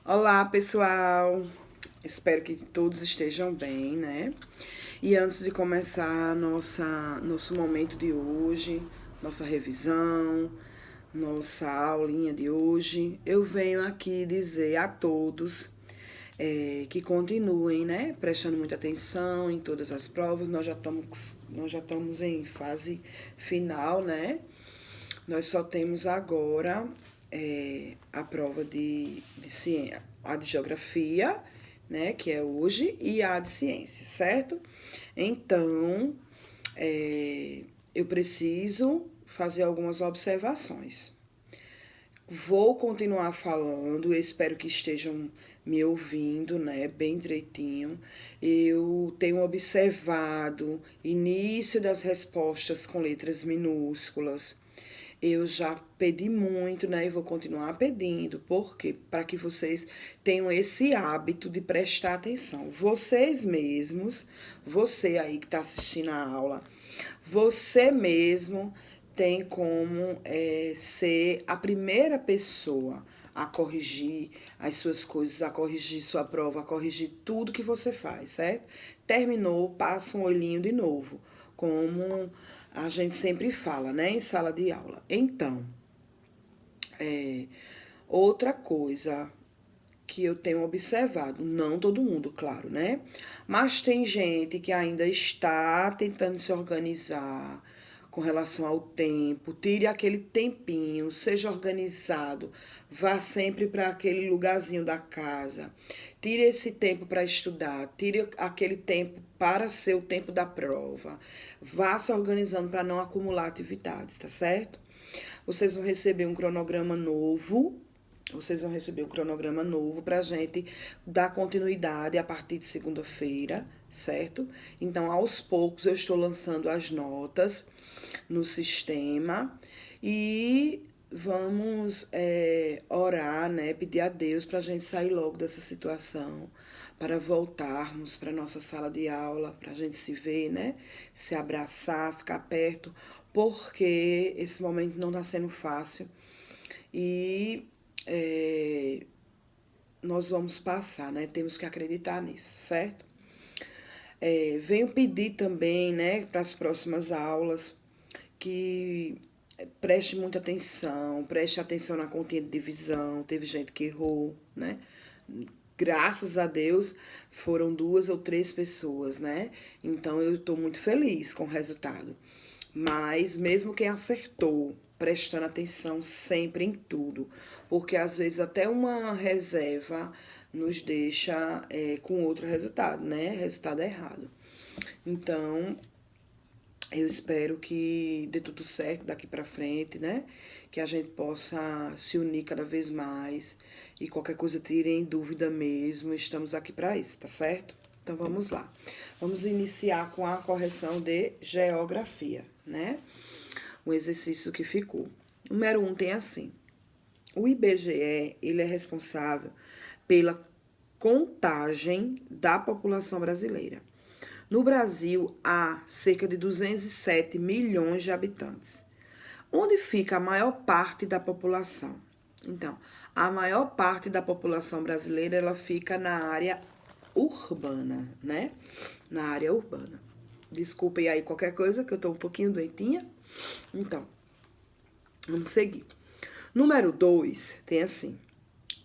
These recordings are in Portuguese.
Olá, pessoal! Espero que todos estejam bem, né? E antes de começar nosso momento de hoje, nossa revisão, nossa aulinha de hoje, eu venho aqui dizer a todos que continuem, né? Prestando muita atenção em todas as provas. Nós já estamos em fase final, né? Nós só temos agora a prova de ciência, a de geografia, né, que é hoje, e a de ciência, certo? Então, eu preciso fazer algumas observações. Vou continuar falando, espero que estejam me ouvindo, né, bem direitinho. Eu tenho observado início das respostas com letras minúsculas. Eu já pedi muito, né? E vou continuar pedindo, porque para que vocês tenham esse hábito de prestar atenção. Vocês mesmos, você aí que está assistindo a aula, você mesmo tem como ser a primeira pessoa a corrigir as suas coisas, a corrigir sua prova, a corrigir tudo que você faz, certo? Terminou, passa um olhinho de novo, como a gente sempre fala, né, em sala de aula. Então, outra coisa que eu tenho observado, não todo mundo, claro, né? Mas tem gente que ainda está tentando se organizar com relação ao tempo. Tire aquele tempinho, seja organizado, vá sempre para aquele lugarzinho da casa. Tire esse tempo para estudar, tire aquele tempo para ser o tempo da prova. Vá se organizando para não acumular atividades, tá certo? Vocês vão receber um cronograma novo. Vocês vão receber um cronograma novo para a gente dar continuidade a partir de segunda-feira, certo? Então, aos poucos, eu estou lançando as notas no sistema e vamos orar, né? Pedir a Deus para a gente sair logo dessa situação, para voltarmos para nossa sala de aula, para a gente se ver, né? Se abraçar, ficar perto, porque esse momento não está sendo fácil e nós vamos passar, né? Temos que acreditar nisso, certo? Venho pedir também, né, para as próximas aulas que preste atenção na continha de divisão. Teve gente que errou, né? Graças a Deus foram 2 ou 3 pessoas, né? Então eu estou muito feliz com o resultado. Mas mesmo quem acertou, prestando atenção sempre em tudo, porque às vezes até uma reserva nos deixa com outro resultado, né? Resultado errado. Então, eu espero que dê tudo certo daqui para frente, né? Que a gente possa se unir cada vez mais e qualquer coisa tirem dúvida mesmo, estamos aqui para isso, tá certo? Então vamos lá. Vamos iniciar com a correção de geografia, né? O exercício que ficou. Número 1 tem assim: o IBGE, ele é responsável pela contagem da população brasileira. No Brasil, há cerca de 207 milhões de habitantes. Onde fica a maior parte da população? Então, a maior parte da população brasileira, ela fica na área urbana, né? Na área urbana. Desculpem aí qualquer coisa, que eu tô um pouquinho doentinha. Então, vamos seguir. Número 2 tem assim: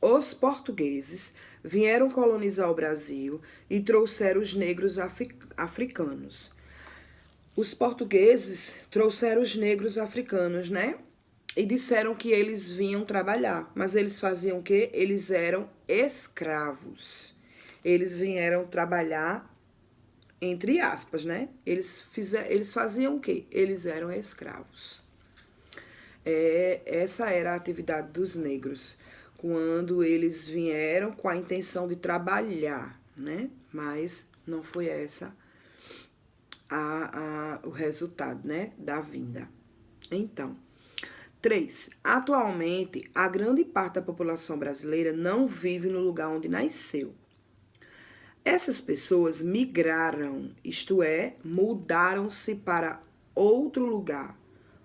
os portugueses vieram colonizar o Brasil e trouxeram os negros africanos. Os portugueses trouxeram os negros africanos, né? E disseram que eles vinham trabalhar, mas eles faziam o quê? Eles eram escravos. Eles vieram trabalhar, entre aspas, né? Eles faziam o quê? Eles eram escravos. Essa era a atividade dos negros, quando eles vieram com a intenção de trabalhar, né? Mas não foi essa o resultado, né, da vinda. Então, 3. Atualmente, a grande parte da população brasileira não vive no lugar onde nasceu. Essas pessoas migraram, isto é, mudaram-se para outro lugar,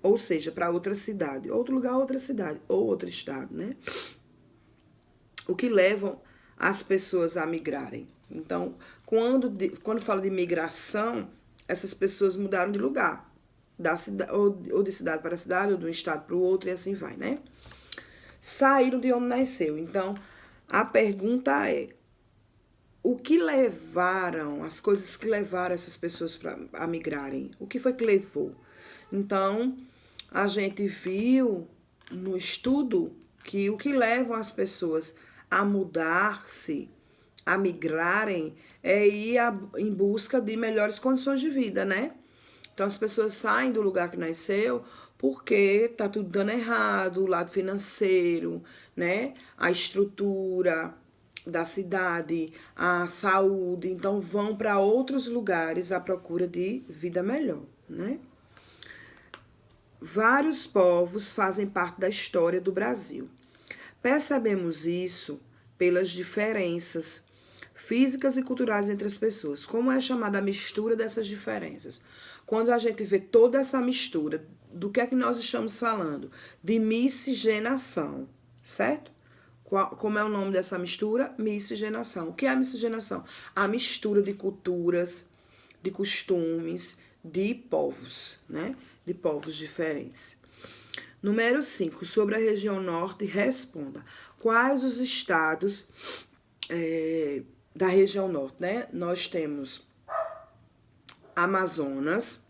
ou seja, para outra cidade. Outro lugar, outra cidade, ou outro estado, né? o que levam as pessoas a migrarem. Então, quando fala de migração, essas pessoas mudaram de lugar, ou de cidade para cidade, ou de um estado para o outro, e assim vai, né? Saíram de onde nasceu. Então, a pergunta é, o que levaram, as coisas que levaram essas pessoas a migrarem? O que foi que levou? Então, a gente viu no estudo que o que leva as pessoas a mudar-se, a migrarem, é ir em busca de melhores condições de vida, né? Então, as pessoas saem do lugar que nasceu porque tá tudo dando errado, o lado financeiro, né? A estrutura da cidade, a saúde. Então, vão para outros lugares à procura de vida melhor, né? Vários povos fazem parte da história do Brasil. Percebemos isso pelas diferenças físicas e culturais entre as pessoas. Como é chamada a mistura dessas diferenças? Quando a gente vê toda essa mistura, do que é que nós estamos falando? De miscigenação, certo? Como é o nome dessa mistura? Miscigenação. O que é a miscigenação? A mistura de culturas, de costumes, de povos, né? De povos diferentes. Número 5. Sobre a região norte, responda. Quais os estados da região norte, né? Nós temos Amazonas,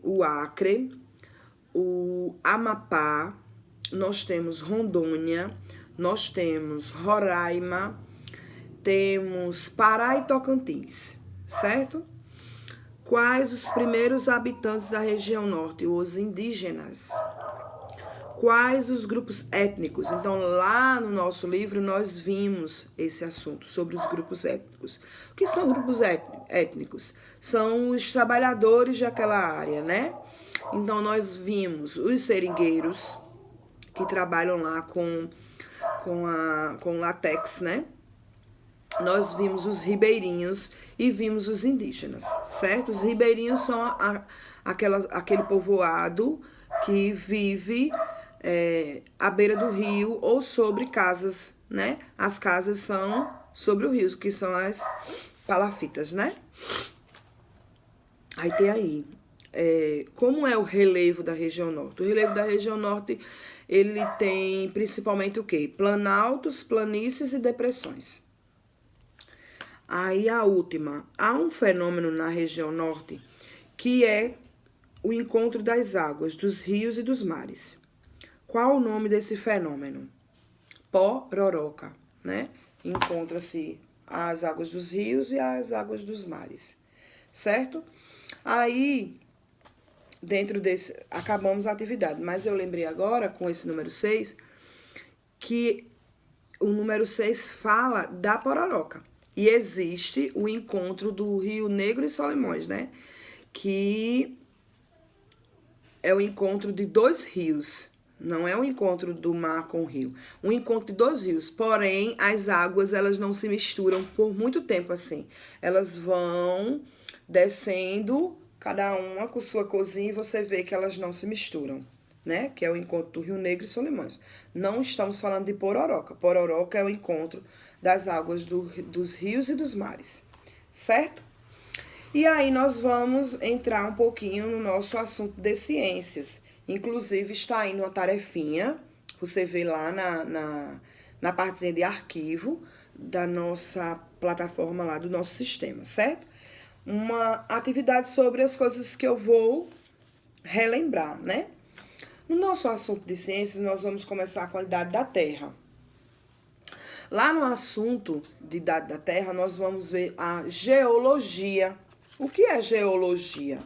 o Acre, o Amapá, nós temos Rondônia, nós temos Roraima, temos Pará e Tocantins, certo? Quais os primeiros habitantes da região norte? Os indígenas. Quais os grupos étnicos? Então, lá no nosso livro, nós vimos esse assunto sobre os grupos étnicos. O que são grupos étnicos? São os trabalhadores daquela área, né? Então, nós vimos os seringueiros, que trabalham lá com látex, né? Nós vimos os ribeirinhos e vimos os indígenas, certo? Os ribeirinhos são aquele povoado que vive à beira do rio ou sobre casas, né? As casas são sobre o rio, que são as palafitas, né? Aí tem aí, como é o relevo da região norte? O relevo da região norte, ele tem principalmente o quê? Planaltos, planícies e depressões. Aí a última, há um fenômeno na região norte que é o encontro das águas, dos rios e dos mares. Qual o nome desse fenômeno? Pororoca, né? Encontra-se as águas dos rios e as águas dos mares, certo? Aí, dentro desse, acabamos a atividade, mas eu lembrei agora, com esse número 6, que o número 6 fala da Pororoca. E existe o encontro do Rio Negro e Solimões, né? Que é o encontro de dois rios. Não é o encontro do mar com o rio. Um encontro de dois rios. Porém, as águas, elas não se misturam por muito tempo assim. Elas vão descendo, cada uma com sua cozinha, e você vê que elas não se misturam, né? Que é o encontro do Rio Negro e Solimões. Não estamos falando de Pororoca. Pororoca é o encontro das águas dos rios e dos mares, certo? E aí nós vamos entrar um pouquinho no nosso assunto de ciências. Inclusive está aí uma tarefinha, você vê lá na partezinha de arquivo da nossa plataforma lá do nosso sistema, certo? Uma atividade sobre as coisas que eu vou relembrar, né? No nosso assunto de ciências, nós vamos começar com a idade da Terra. Lá no assunto de idade da Terra, nós vamos ver a geologia. O que é geologia?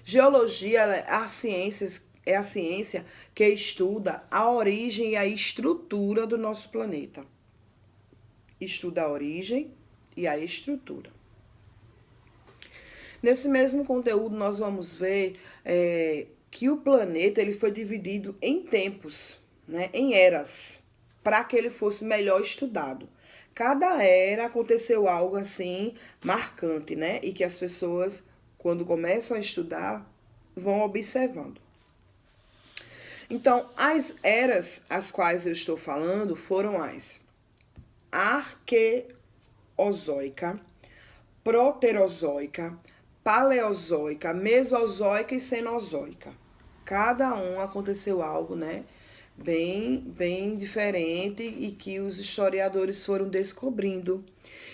Geologia é a ciência que estuda a origem e a estrutura do nosso planeta. Estuda a origem e a estrutura. Nesse mesmo conteúdo, nós vamos ver que o planeta ele foi dividido em tempos, né, em eras, para que ele fosse melhor estudado. Cada era aconteceu algo assim marcante, né? E que as pessoas, quando começam a estudar, vão observando. Então, as eras as quais eu estou falando foram as arqueozoica, proterozoica, paleozoica, mesozoica e cenozoica. Cada um aconteceu algo, né, bem diferente e que os historiadores foram descobrindo.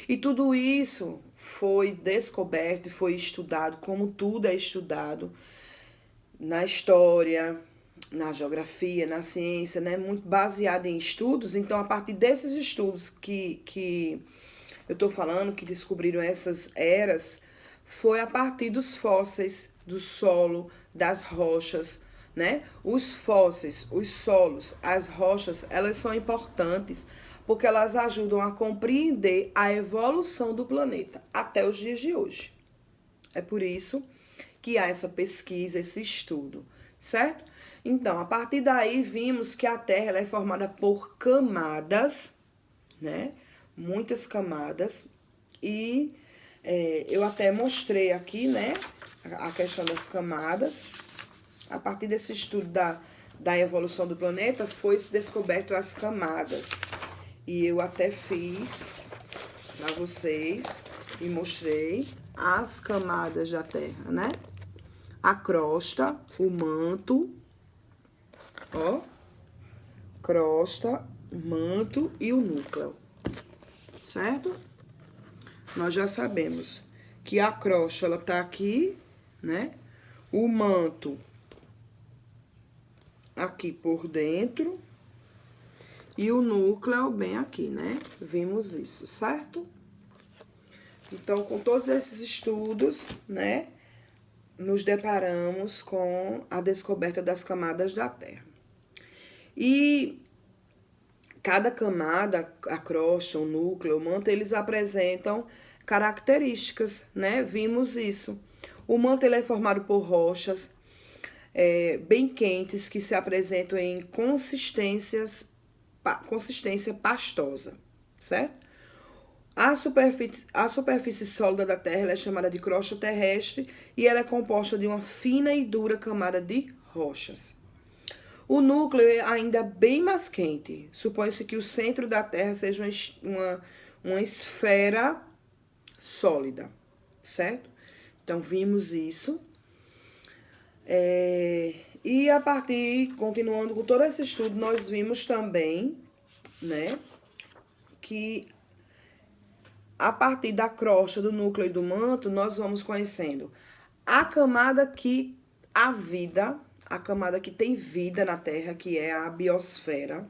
E tudo isso foi descoberto e foi estudado, como tudo é estudado na história, na geografia, na ciência, né, muito baseado em estudos. Então, a partir desses estudos que eu estou falando, que descobriram essas eras, foi a partir dos fósseis, do solo, das rochas, né? Os fósseis, os solos, as rochas, elas são importantes porque elas ajudam a compreender a evolução do planeta até os dias de hoje. É por isso que há essa pesquisa, esse estudo, certo? Então, a partir daí, vimos que a Terra ela é formada por camadas, né? Muitas camadas. E eu até mostrei aqui, né? A questão das camadas. A partir desse estudo da evolução do planeta, foi descoberto as camadas. E eu até fiz para vocês e mostrei as camadas da Terra, né? A crosta, o manto, ó, crosta, manto e o núcleo, certo? Nós já sabemos que a crosta, ela tá aqui, né? O manto aqui por dentro e o núcleo bem aqui, né? Vimos isso, certo? Então, com todos esses estudos, né, nos deparamos com a descoberta das camadas da Terra. E cada camada, a crosta, o núcleo, o manto, eles apresentam características, né? Vimos isso. O manto ele é formado por rochas bem quentes que se apresentam em consistência pastosa, certo? A superfície sólida da Terra é chamada de crosta terrestre e ela é composta de uma fina e dura camada de rochas. O núcleo é ainda bem mais quente. Supõe-se que o centro da Terra seja uma esfera sólida, certo? Então, vimos isso. E a partir, continuando com todo esse estudo, nós vimos também, né, que a partir da crosta, do núcleo e do manto, nós vamos conhecendo a camada que a camada que tem vida na Terra, que é a biosfera,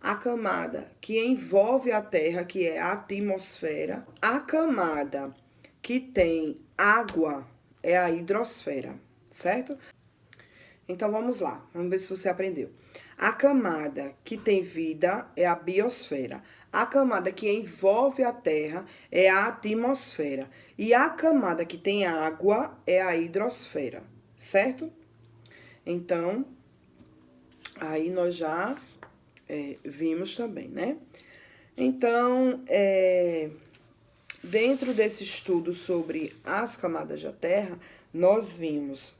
a camada que envolve a Terra, que é a atmosfera, a camada que tem água é a hidrosfera, certo? Então, vamos lá, vamos ver se você aprendeu. A camada que tem vida é a biosfera. A camada que envolve a Terra é a atmosfera. E a camada que tem água é a hidrosfera, certo? Então, aí nós já vimos também, né? Então, dentro desse estudo sobre as camadas da Terra, nós vimos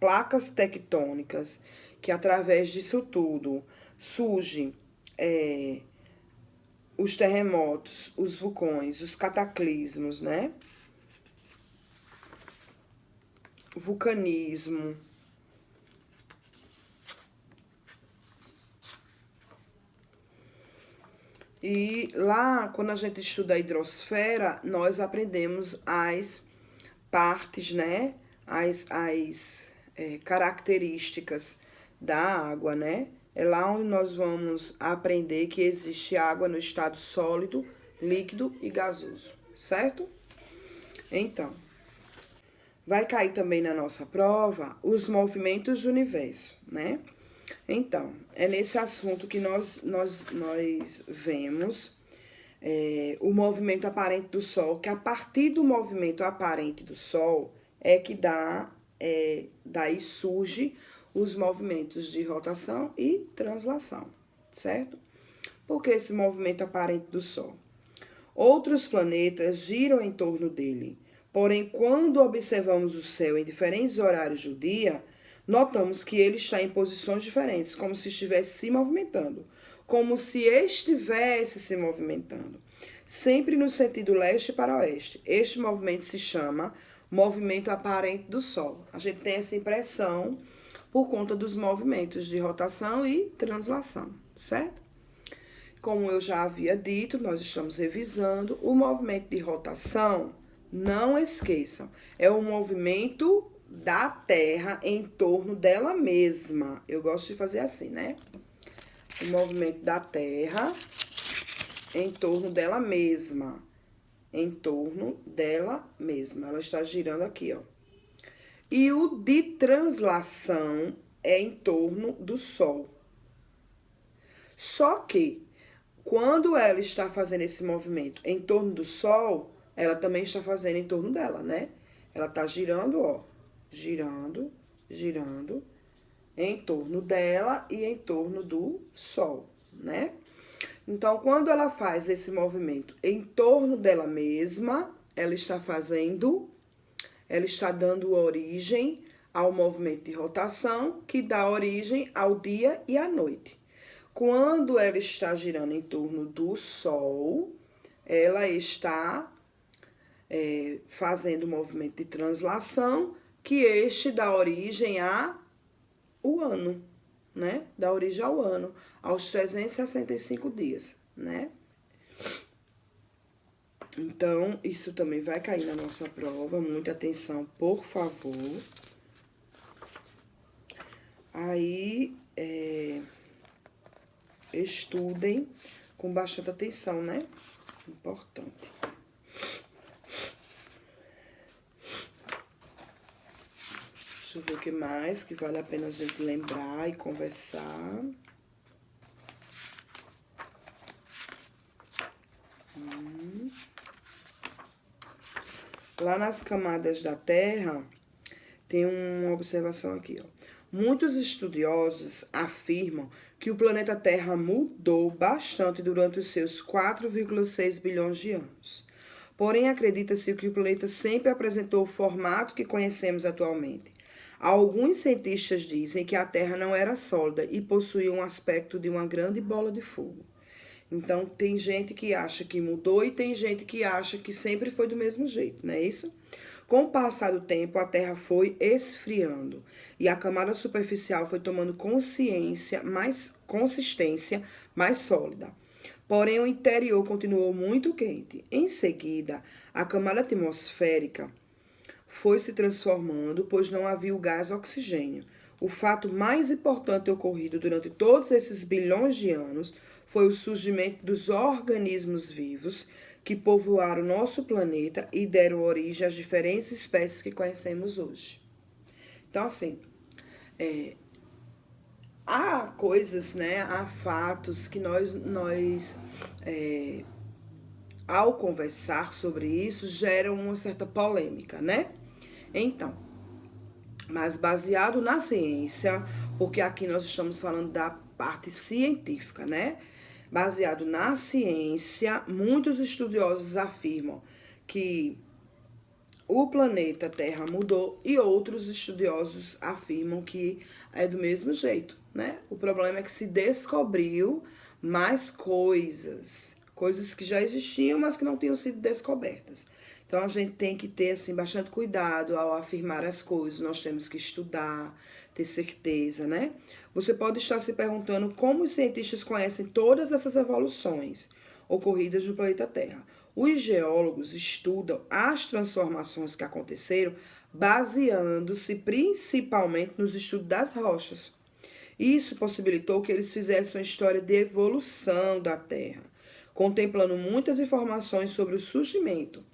placas tectônicas, que através disso tudo surgem os terremotos, os vulcões, os cataclismos, né? Vulcanismo. E lá, quando a gente estuda a hidrosfera, nós aprendemos as partes, né? As características da água, né? É lá onde nós vamos aprender que existe água no estado sólido, líquido e gasoso, certo? Então, vai cair também na nossa prova os movimentos do universo, né? Então, é nesse assunto que nós vemos o movimento aparente do Sol, que a partir do movimento aparente do Sol é que daí surge os movimentos de rotação e translação, certo? Por que esse movimento aparente do Sol? Outros planetas giram em torno dele, porém, quando observamos o céu em diferentes horários do dia, notamos que ele está em posições diferentes, como se estivesse se movimentando, como se estivesse se movimentando, sempre no sentido leste para oeste. Este movimento se chama movimento aparente do Sol. A gente tem essa impressão por conta dos movimentos de rotação e translação, certo? Como eu já havia dito, nós estamos revisando o movimento de rotação. Não esqueçam, é o movimento da Terra em torno dela mesma. Eu gosto de fazer assim, né? O movimento da Terra em torno dela mesma. Em torno dela mesma. Ela está girando aqui, ó. E o de translação é em torno do Sol. Só que, quando ela está fazendo esse movimento em torno do Sol, ela também está fazendo em torno dela, né? Ela está girando, ó. Girando, girando, em torno dela e em torno do Sol, né? Então, quando ela faz esse movimento em torno dela mesma, ela está dando origem ao movimento de rotação, que dá origem ao dia e à noite. Quando ela está girando em torno do Sol, ela está fazendo o movimento de translação, que este dá origem ao ano, né? Dá origem ao ano, aos 365 dias, né? Então, isso também vai cair na nossa prova, muita atenção, por favor. Aí, estudem com bastante atenção, né? Importante. Deixa eu ver o que mais que vale a pena a gente lembrar e conversar. Lá nas camadas da Terra, tem uma observação aqui, ó. Muitos estudiosos afirmam que o planeta Terra mudou bastante durante os seus 4,6 bilhões de anos. Porém, acredita-se que o planeta sempre apresentou o formato que conhecemos atualmente. Alguns cientistas dizem que a Terra não era sólida e possuía um aspecto de uma grande bola de fogo. Então, tem gente que acha que mudou e tem gente que acha que sempre foi do mesmo jeito, não é isso? Com o passar do tempo, a Terra foi esfriando e a camada superficial foi tomando consistência mais sólida. Porém, o interior continuou muito quente. Em seguida, a camada atmosférica foi se transformando, pois não havia o gás oxigênio. O fato mais importante ocorrido durante todos esses bilhões de anos foi o surgimento dos organismos vivos que povoaram nosso planeta e deram origem às diferentes espécies que conhecemos hoje. Então, assim, há coisas, né, há fatos que nós ao conversar sobre isso, geram uma certa polêmica, né? Então, mas baseado na ciência, porque aqui nós estamos falando da parte científica, né? Baseado na ciência, muitos estudiosos afirmam que o planeta Terra mudou e outros estudiosos afirmam que é do mesmo jeito, né? O problema é que se descobriu mais coisas que já existiam, mas que não tinham sido descobertas. Então, a gente tem que ter, assim, bastante cuidado ao afirmar as coisas. Nós temos que estudar, ter certeza, né? Você pode estar se perguntando como os cientistas conhecem todas essas evoluções ocorridas no planeta Terra. Os geólogos estudam as transformações que aconteceram baseando-se principalmente nos estudos das rochas. Isso possibilitou que eles fizessem uma história de evolução da Terra, contemplando muitas informações sobre o surgimento,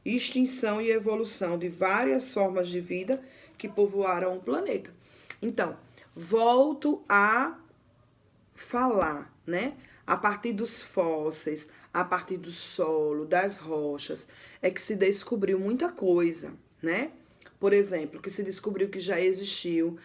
extinção e evolução de várias formas de vida que povoaram o planeta. Então, volto a falar, né? A partir dos fósseis, a partir do solo, das rochas, é que se descobriu muita coisa, né? Por exemplo, que se descobriu que já existiram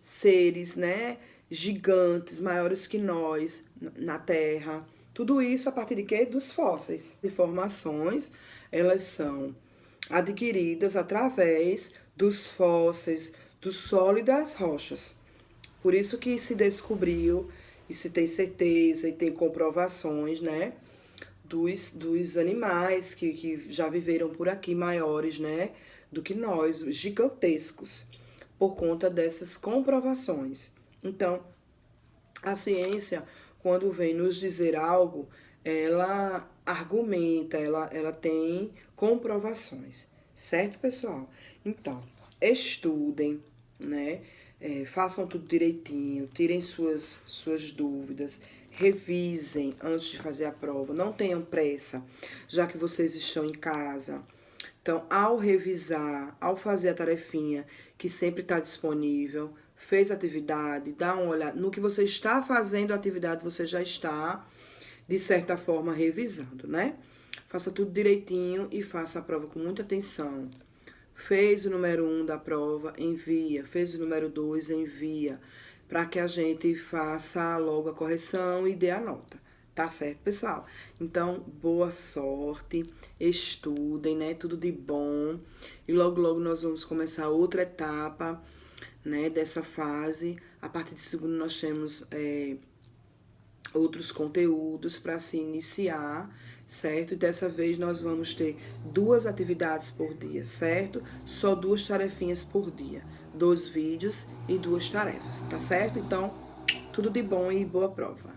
seres, né, gigantes, maiores que nós, na Terra. Tudo isso a partir de quê? Dos fósseis. Informações, elas são adquiridas através dos fósseis, do solo e das rochas. Por isso que se descobriu e se tem certeza e tem comprovações, né, dos animais que já viveram por aqui maiores, né, do que nós, gigantescos, por conta dessas comprovações. Então, a ciência, quando vem nos dizer algo, ela argumenta, ela tem comprovações, certo, pessoal? Então, estudem, né? Façam tudo direitinho, tirem suas dúvidas, revisem antes de fazer a prova, não tenham pressa, já que vocês estão em casa. Então, ao revisar, ao fazer a tarefinha que sempre está disponível, fez a atividade, dá uma olhada. No que você está fazendo a atividade, você já está, de certa forma, revisando, né? Faça tudo direitinho e faça a prova com muita atenção. Fez o número 1 da prova, envia. Fez o número 2, envia. Para que a gente faça logo a correção e dê a nota. Tá certo, pessoal? Então, boa sorte, estudem, né? Tudo de bom. E logo, logo nós vamos começar outra etapa, né, dessa fase. A partir de segundo nós temos outros conteúdos para se iniciar, certo? E dessa vez nós vamos ter 2 atividades por dia, certo? Só 2 tarefinhas por dia, 2 vídeos e 2 tarefas, tá certo? Então, tudo de bom e boa prova.